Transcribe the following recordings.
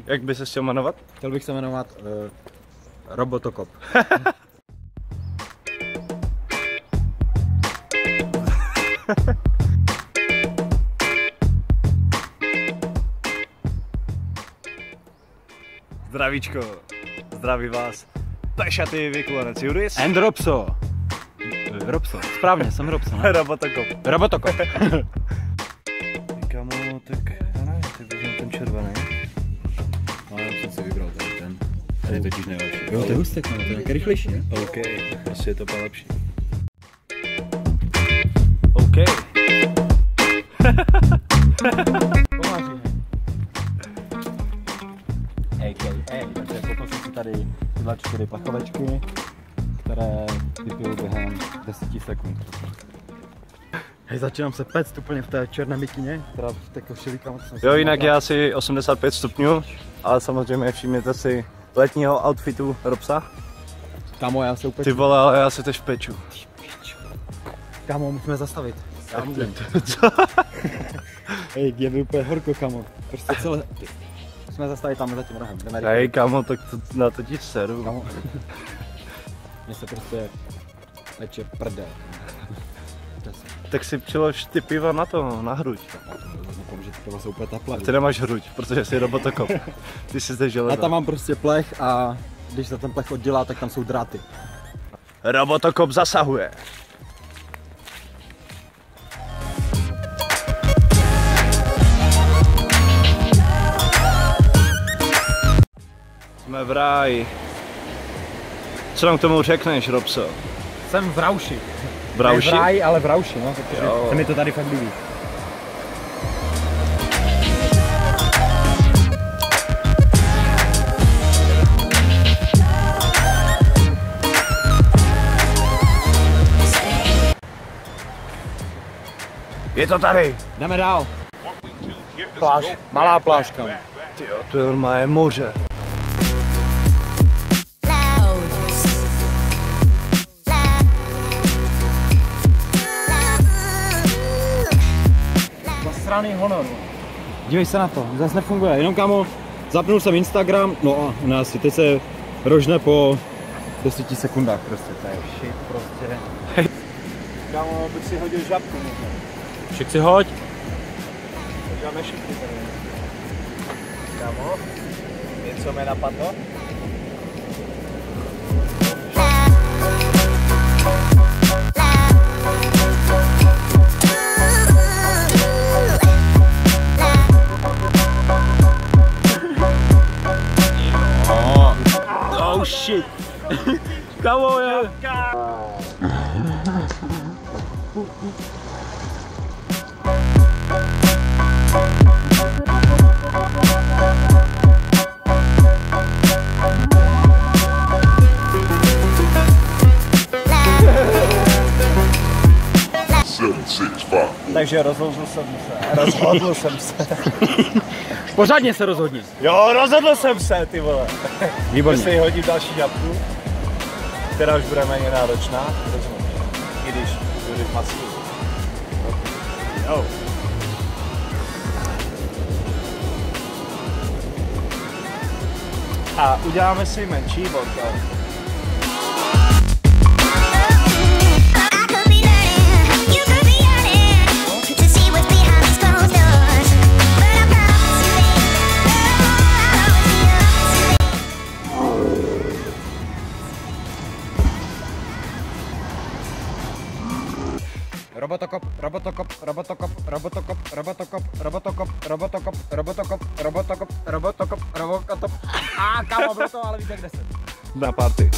Jak by se chtěl jmenovat? Chtěl bych se jmenovat Robotokop. Zdravíčko, zdraví vás Pešatý vykulanec Juris And Robso. Robso, správně, jsem Robso, ne? Robotokop. Robotokop. Kamo, tak já nevím, ty vezmu ten červený. No, já jsem si vybral ten. Ten je totiž nejlepší. Jo, to je hustek, no, to je nějaký rychlejší, ne? OK, prostě je to lepší. OK. Pomáří. Takže koupil jsem si tady tyhle 4 pachovečky, které vypiju během 10 sekund. Hej, začínám se péct úplně v té černé mikině, která v té košili, kam jsem si... Jo, jinak je asi 85 stupňů, ale samozřejmě všimněte si letního outfitu Robsa. Kámo, já se upeču. Ty vole, ale já se tež peču. Kámo, musíme zastavit. Já můžem. Co? Hej, je mi úplně horko, kámo. Prostě celé... Musíme zastavit tam za tím rohem. Hej, kámo, tak na to ti seru. Kámo. Mně se prostě leče prdel. Tak si přilož ty piva na to, na hruď. Že ty piva jsou úplně teplé. Ty nemáš hruď, protože jsi robotokop. Ty jsi zde železa. Já tam mám prostě plech a když se ten plech oddělá, tak tam jsou dráty. Robotokop zasahuje. Jsme v ráji. Co nám k tomu řekneš, Robso? Jsem v Rauši. V Rauši? Ne v ráji, ale v Rauši, no, protože se mi to tady fakt líbí. Je to tady. Jdeme dál. Pláž, malá pláž, kam. Tyjo, to je normálně moře. Zasraný honor. Dívej se na to, zase nefunguje, jenom kámo, zapnul jsem Instagram, no a u nás teď se rožne po 10 sekundách prostě, to je shit prostě. Kámo, bych si hodil žabku možná. Však si hoď. Žádné šipky tady. Kámo, něco mě napadlo? Oh shit! Kámo, je! Takže rozhodl jsem se. Pořádně se rozhodni. Jo, rozhodl jsem se, ty vole. Výborně. Jestli hodím další žabku, která už bude méně náročná, i když budu v masku. Jo. A uděláme si menší workout. Robotokop, Robotokop, Robotokop, Robotokop, Robotokop, Robotokop, Robotokop, Robotokop, Robotokop, Robotokop, Robotokop. Kámo, bylo to ale víc jak 10. Na party.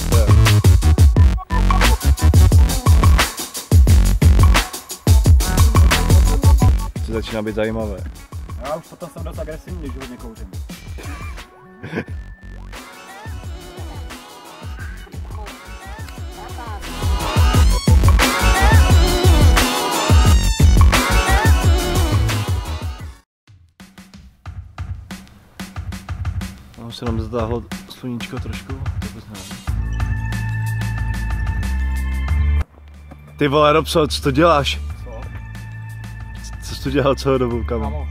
To začíná být zajímavé. Já už potom jsem dost agresivní, když hodně kouřím. Tam se nám zdáhlo sluníčko trošku, to vůbec nevím. Ty vole, Robso, co to děláš? Co jsi tu dělal celou dobu, kamo?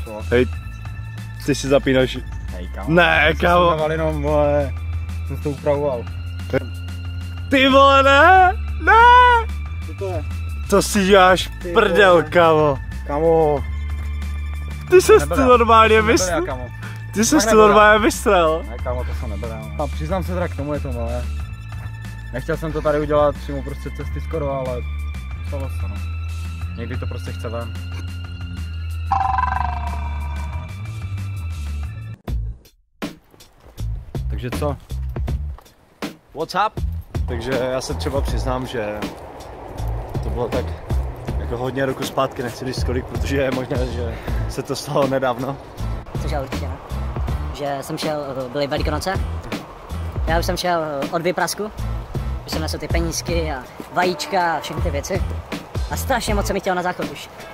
Co? Hej, ty si zapínaš. Hej, kámo. Ne, kámo. Jsem jenom, vole, jsem to upravoval. Ty vole, ne, ne. Co to je? To si děláš Ty prdel, vole. kámo. Kámo. Ty ses Nebyl tu já. normálně Nebyl já, vystřel. kámo. Ty ses Tak tu nebyl já. normálně vystřel. Ne, kámo, to jsem nebyl. A přiznám se teda k tomu, je to malé. Nechtěl jsem to tady udělat přímo prostě cesty skoro, ale stalo se, no. Někdy to prostě chce ven. Takže co? What's up? Takže já se třeba přiznám, že to bylo tak jako hodně roku zpátky, nechci říct kolik, protože je možné, že se to stalo nedávno. Cože určitě ne. Že jsem šel, byly Velikonoce, já už jsem šel od Vyprasku, že jsem nesl ty penízky a vajíčka a všechny ty věci. A strašně moc jsem mi chtěl na záchod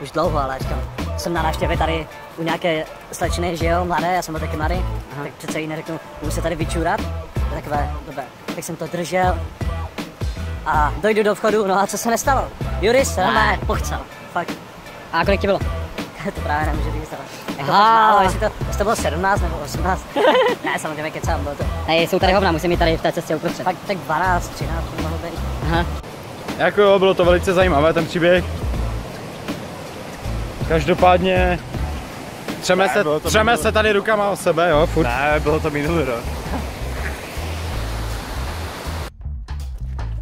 už dlouho, ale říkám, jsem na návštěvě tady u nějaké slečny, že jo, mladé, já jsem byl taky mladý, tak přece jí neřeknu, můžu se tady vyčůrat, to takové, dobré, tak jsem to držel a dojdu do vchodu, no a co se nestalo? Juris se normálně pochcel, fakt. A kolik ti bylo? To právě nemůžu říct, ale jako málo, jestli to bylo 17 nebo 18. Ne, samozřejmě kecám, bylo to. Ne, jsou tady hovna, musím jít tady v té cestě uprostřed. Fakt tak 12, 13 to mohlo být. Aha. Jako jo, bylo to velice zajímavé, ten příběh. Každopádně třeme se tady rukama o sebe, jo, furt. Ne, bylo to minulý rok.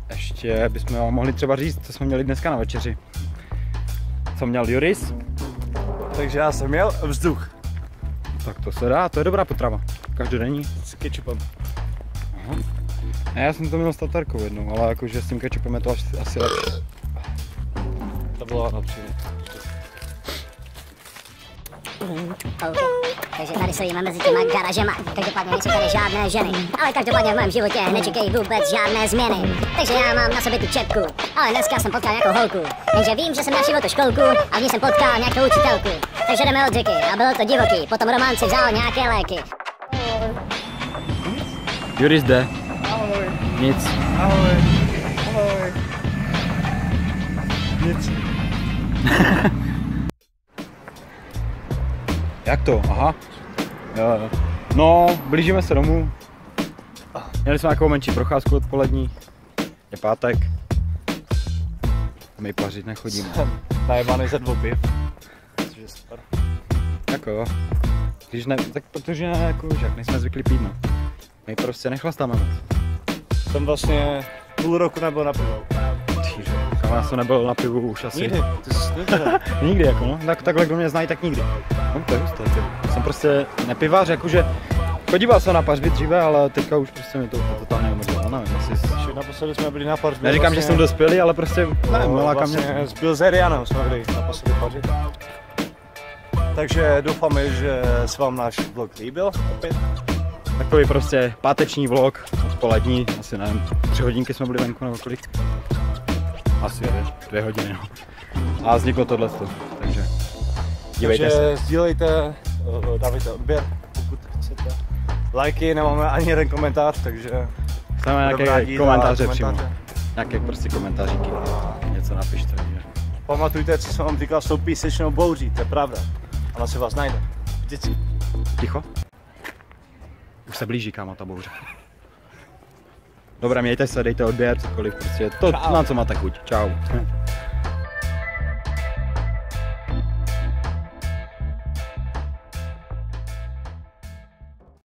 Ještě bychom mohli třeba říct, co jsme měli dneska na večeři. Co měl Juris? Takže já jsem měl vzduch Tak to se dá, to je dobrá potrava. Každodenní. s ketchupem. A já jsem to měl s tatarkou jednou, ale jakože s tím ketchupem je to asi lepší. To bylo například. Okay. Takže tady stojíme mezi těma garažema. Každopádně nejsou tady žádné ženy. Ale každopádně v mém životě nečekají vůbec žádné změny. Takže já mám na sobě tu čepku. Ale dneska jsem potkal nějakou holku. Jenže vím, že jsem našel tu školku a v ní jsem potkal nějakou učitelku. Takže jdeme od řeky a bylo to divoký. Potom Roman si vzal nějaké léky. Juris jde. Ahoj. Nic. Ahoj. Ahoj. Nic. Jak to? Aha. Jo. No, blížíme se domů. Měli jsme takovou menší procházku odpolední. Je pátek. My pařit nechodíme. Jsem najebaný ze 2 piv. Což je super. Jako jo. Když ne, tak protože jako, jak nejsme zvyklí pít, no. My prostě nechlastáme moc. Jsem vlastně půl roku nebyl na pivo. Kam já jsem nebyl na pivu už asi. Nikdy. Ty jsi nebyl. Nikdy jako no. Takhle kdo mě znají, tak nikdy. No to je husté. Jsem prostě nepivář, jakože chodíval jsem na pařby dříve, ale teďka už prostě mi to totálně omrzelo. Nevím, asi Naposledy jsme byli na pařbě. neříkám, že jsem dospělý, ale prostě nevím, neláká mě. Vlastně s Bilzerianem jsme byli naposledy pařit. Takže doufáme, že se vám náš vlog líbil opět. Takový prostě páteční vlog, odpolední, asi nevím, 3 hodinky jsme byli venku nebo kolik? Asi 2 hodiny, no. A vzniklo tohleto, takže dívejte se. Takže sdílejte, dávejte odběr, pokud chcete. Lajky, nemáme ani jeden komentář, takže Chceme budeme nějaké rádi za komentáře přímo. Nějaké prostě komentáříky, něco napište. že? pamatujte, co jsem vám říkal s tou písečnou bouří, to je pravda. Ona se vás najde. Vždycky. Ticho? Už se blíží, kámo, ta bouře. Dobré, mějte se, dejte odběr, cokoliv, prostě to, na co máte chuť. Čau.